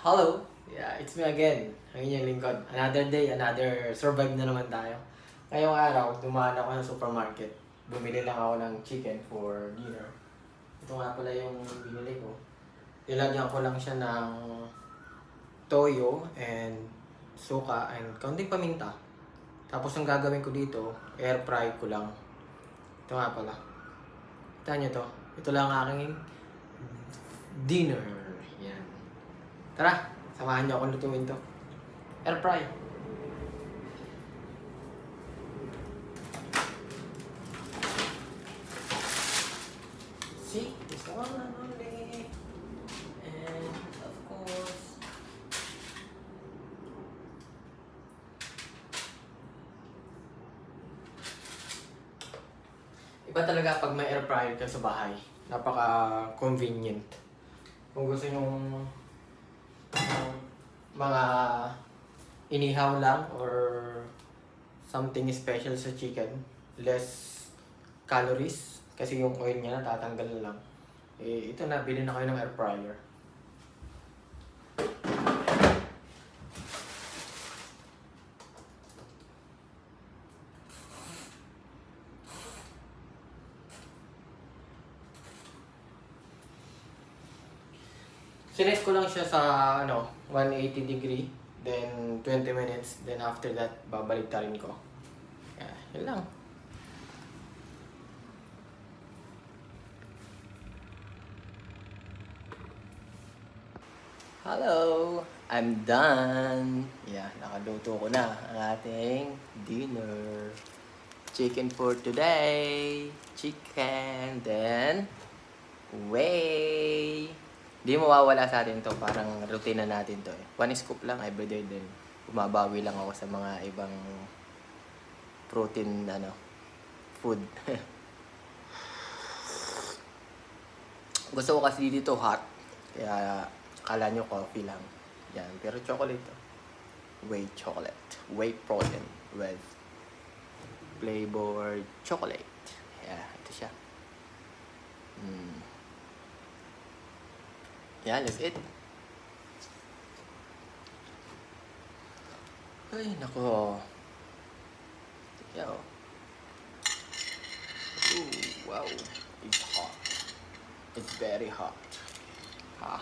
Hello! Yeah, it's me again. Ang inyong lingkod. Another day, another survive na naman tayo. Ngayong araw, dumaan ako sa supermarket. Bumili lang ako ng chicken for dinner. Ito nga pala yung binili ko. Ilagyan ko lang siya ng toyo and suka and kaunting paminta. Tapos ang gagawin ko dito, air fry ko lang. Ito nga pala. Kita nyo to. Ito lang ang aking dinner. Yan. Tara, samahan niyo ako lutuin to. Air fry. See, this one only. And of course, iba talaga pag may air fryer ka sa bahay. Napaka-convenient. Kung gusto nyo mga inihaw lang or something special sa chicken, less calories kasi yung oil niya natatanggal na lang. Eh, ito na, bilhin na kayo ng air fryer. Sinet ko lang siya sa 180 degree, then 20 minutes, then after that, babalik ta rin ko. Yeah, yun lang. Hello! I'm done! Yeah, nakaluto ko na ang ating dinner. Chicken for today. Chicken, then whey. Di mawawala sa atin to, parang routine na natin to eh. One scoop lang everyday din. Bumabawi lang ako sa mga ibang protein food. Gusto ko kasi dito hot. Kaya akala nyo coffee lang. Yan, pero chocolate to. Whey chocolate. Whey protein with flavored chocolate. Yeah, ito siya. Yeah, that's it. Ay, nako. Yo. Ooh, wow. It's hot. It's very hot. Ha.